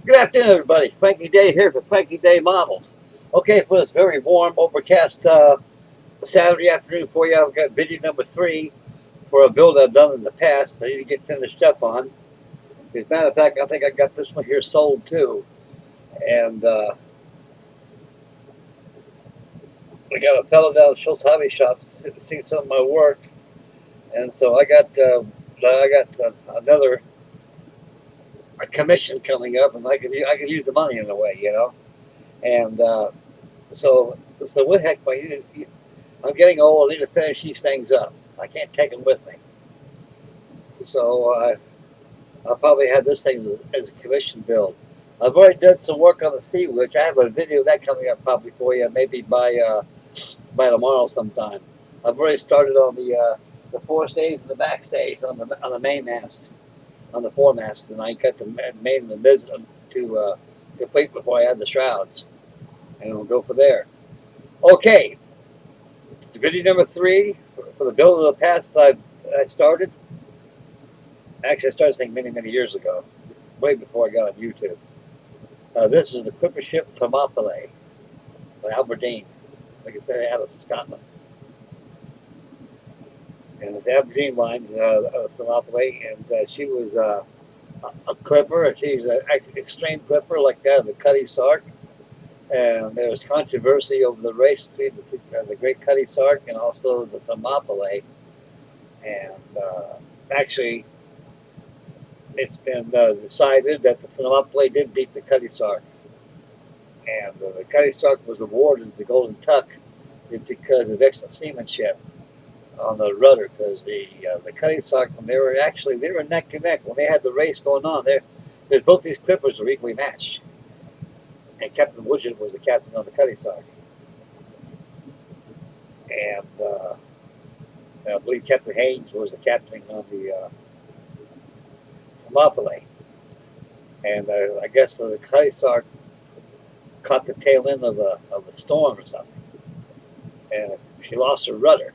Good afternoon, everybody. Frankie Day here for Frankie Day Models. Okay, for this very warm, overcast Saturday afternoon for you, I've got video number 3 for a build I've done in the past. I need to get finished up on. As a matter of fact, I think I got this one here sold too. And we got a fellow down at Schultz Hobby Shop see some of my work, and so I got another a commission coming up, and I could use the money in a way, you know. And so what heck, I'm getting old. I need to finish these things up. I can't take them with me. So I'll probably have this thing as a commission build. I've already done some work on the Sea Witch. I have a video of that coming up probably for you, maybe by tomorrow sometime. I've already started on the forestays and the backstays on the mainmast, on the foremast, and I got the main and the mizzen to complete before I add the shrouds, and we'll go from there. Okay, it's video number 3 for the build of the past that I started. Actually, I started saying many years ago, way before I got on YouTube. This is the clipper ship Thermopylae by Aberdeen, like I said, out of Scotland. And it's the Aberdeen lines of Thermopylae, and she was a clipper. She's an extreme clipper like that of the Cutty Sark. And there was controversy over the race between the Great Cutty Sark and also the Thermopylae. And actually, it's been decided that the Thermopylae did beat the Cutty Sark. And the Cutty Sark was awarded the Golden Tuck because of excellent seamanship on the rudder. Because the Cutty Sark, when they were neck to neck when they had the race going on, there's both these clippers were equally matched. And Captain Woodgett was the captain on the Cutty Sark. And I believe Captain Haynes was the captain on the Thermopylae. And I guess the Cutty Sark caught the tail end of a storm or something. And she lost her rudder.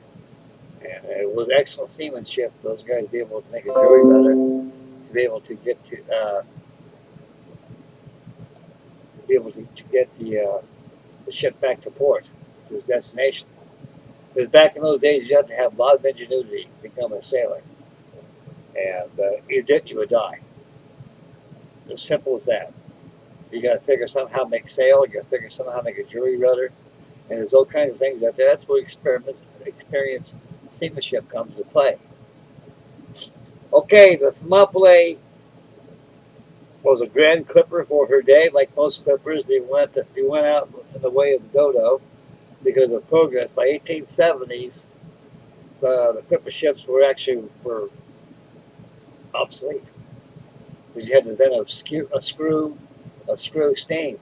And it was excellent seamanship. Those guys be able to make a jury rudder, to be able to get the ship back to port, to its destination. Because back in those days, you had to have a lot of ingenuity to become a sailor. And if you didn't, you would die. As simple as that. You got to figure somehow make sail. You got to figure somehow make a jury rudder. And there's all kinds of things out there. That's where experience seamanship comes to play. Okay, the Thermopylae was a grand clipper for her day. Like most clippers, they went out in the way of the dodo because of progress. By 1870s, the clipper ships were obsolete. Because you had to invent a screw steam.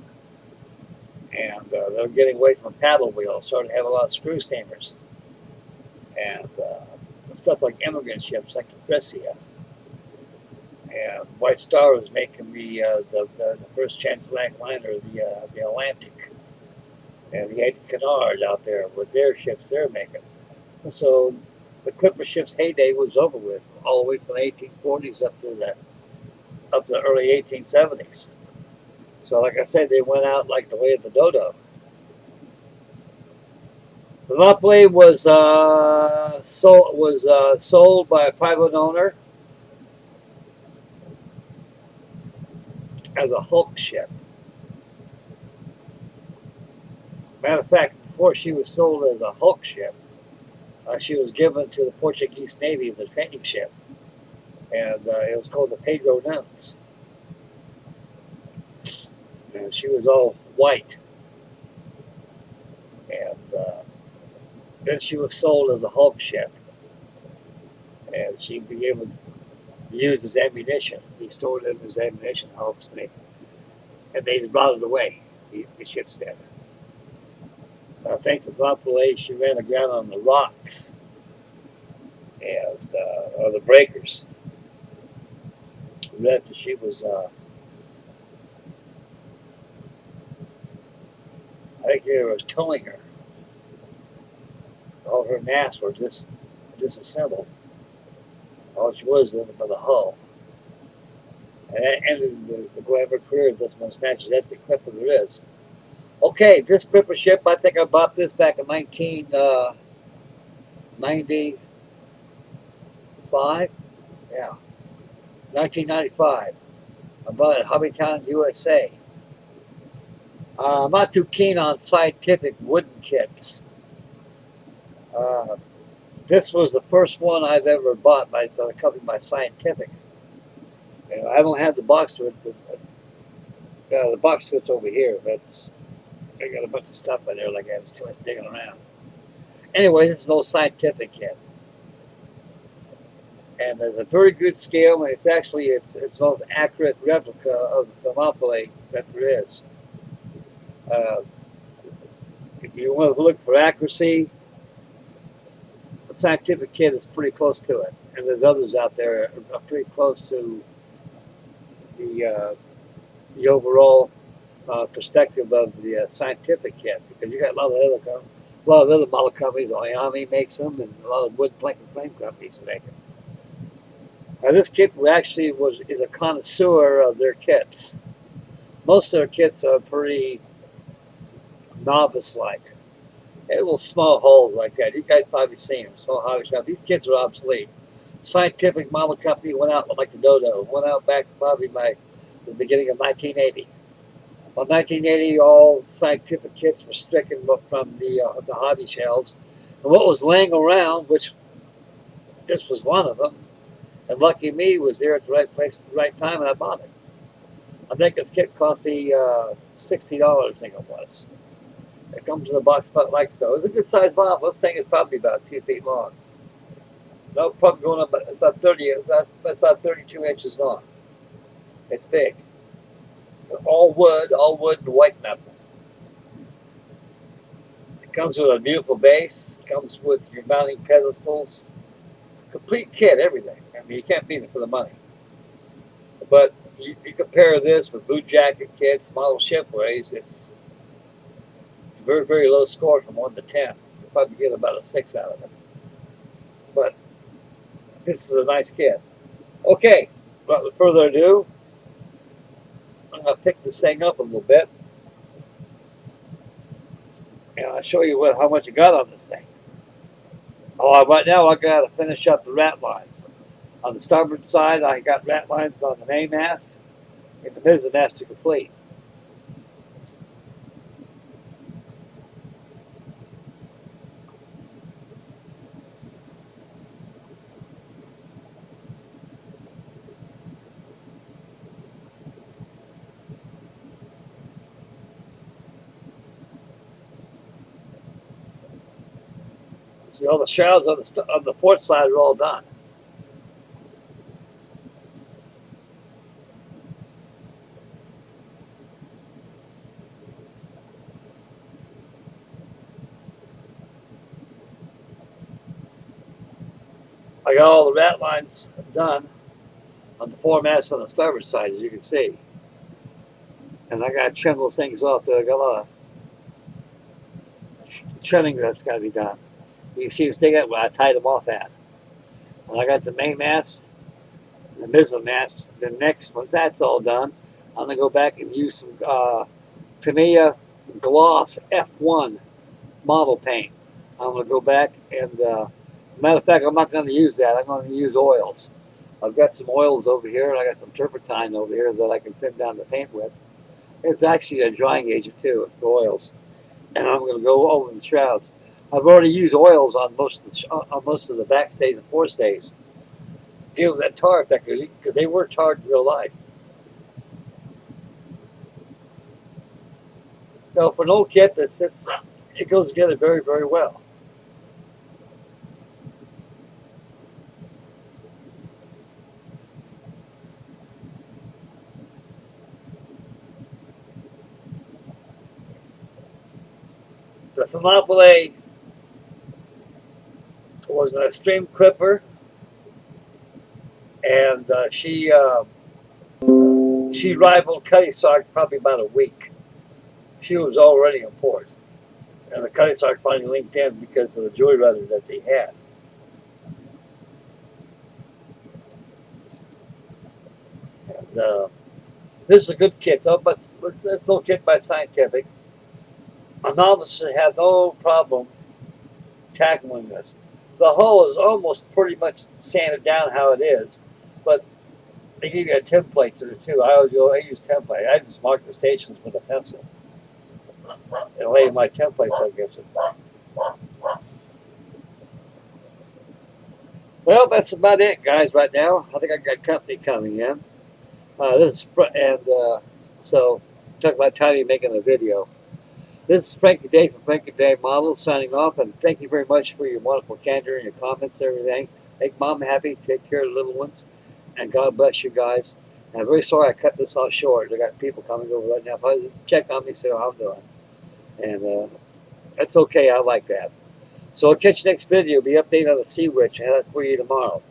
And they were getting away from paddle wheels, started to have a lot of screw steamers. And stuff like immigrant ships, like the Brescia. And White Star was making the first transatlantic liner, the Atlantic. And the Eight Canard out there with their ships they're making. And so the clipper ships' heyday was over with, all the way from the 1840s up to the early 1870s. So, like I said, they went out like the way of the dodo. The Thermopylae was sold by a private owner as a hulk ship. Matter of fact, before she was sold as a hulk ship, she was given to the Portuguese Navy as a training ship, and it was called the Pedro Nunes. And she was all white. And then she was sold as a hulk ship, and she'd be able to use as ammunition. He stored them as ammunition hulks, and they brought it away. The ships did. I think the Thermopylae, she ran aground on the rocks and or the breakers. That she was. I think they were towing her. All her masts were disassembled. All she was nothing but the hull. And that ended the Glamour career of this most matches. That's the clipper there is. Okay, this clipper ship, I think I bought this back in 1995. Yeah, 1995. I bought it at Hobbytown, USA. I'm not too keen on scientific wooden kits. Uh, this was the first one I've ever bought by the company by Scientific. And I don't have the box with the box fits over here. That's I got a bunch of stuff in there like that. It's too much digging around. Anyway, this is no Scientific kit, and it's a very good scale, and it's actually it's the most accurate replica of the Thermopylae that there is. Uh, if you want to look for accuracy, the Scientific kit is pretty close to it, and there's others out there are pretty close to the overall perspective of the Scientific kit, because you got a lot of other model companies. Oyami makes them, and a lot of wood plank and frame companies make them. Now, this kit actually is a connoisseur of their kits. Most of their kits are pretty novice-like. They have little small holes like that. You guys probably seen them, small hobby shop. These kits are obsolete. Scientific model company went out like the Dodo. Went out back probably by the beginning of 1980. By 1980, all Scientific kits were stricken from the hobby shelves. And what was laying around, which this was one of them, and lucky me was there at the right place at the right time, and I bought it. I think this kit cost me $60, I think it was. It comes in a box about like so. It's a good sized bottle. This thing is probably about 2 feet long. No, probably going up. It's about 30. It's about 32 inches long. It's big. All wood and white metal. It comes with a beautiful base. It comes with your mounting pedestals. Complete kit, everything. I mean, you can't beat it for the money. But you compare this with boot jacket kits, model shipways, it's a very, very low score from 1 to 10. You'll probably get about a 6 out of it. But this is a nice kit. Okay, without further ado, I'm going to pick this thing up a little bit, and I'll show you how much I got on this thing. Right now I got to finish up the rat lines. On the starboard side, I got rat lines on the mainmast, and the mizzen mast to complete. See, all the shrouds on the port side are all done. I got all the rat lines done on the foremast on the starboard side, as you can see. And I got to trim those things off. So I got a lot of trimming that's got to be done. You can see them sticking out where I tied them off at. And I got the mainmast, the mizzen mast. The next, once that's all done, I'm going to go back and use some Tamiya Gloss F1 model paint. I'm going to go back and, matter of fact, I'm not going to use that. I'm going to use oils. I've got some oils over here, and I got some turpentine over here that I can thin down the paint with. It's actually a drying agent too, the oils. And I'm going to go over the shrouds. I've already used oils on most of the backstays and forestays. Give them that tar effect because they were tarred in real life. So for an old kit, it goes together very, very well. The Thermopylae was an extreme clipper, and she rivaled Cutty Sark probably about a week. She was already in port, and the Cutty Sark finally linked in because of the joy rudder that they had. Uh, this is a good kit, though, but it's no kit by Scientific. A novice should have no problem tackling this. The hull is almost pretty much sanded down how it is, but they give you a template in it too. I use template. I just mark the stations with a pencil and lay my templates against it. Well, that's about it, guys. Right now, I think I got company coming in. This is so talk about Tiny making a video. This is Frankie Day from Frankie Day Models signing off, and thank you very much for your wonderful candor and your comments and everything. Make Mom happy, take care of the little ones, and God bless you guys. And I'm very sorry I cut this off short. I got people coming over right now. Probably check on me, see how I'm doing, and that's okay. I like that. So I'll catch you next video. Be updated on the Sea Witch. I have that for you tomorrow.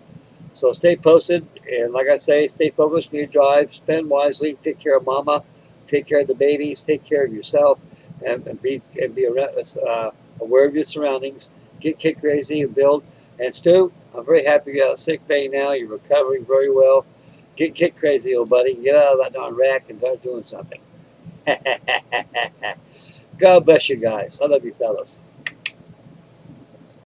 So stay posted, and like I say, stay focused when you drive. Spend wisely. Take care of Mama. Take care of the babies. Take care of yourself, and be aware of your surroundings. Get kid crazy and build. And Stu, I'm very happy you're out of sick bay now. You're recovering very well. Get kid crazy, old buddy. Get out of that darn rack and start doing something. God bless you guys. I love you fellas.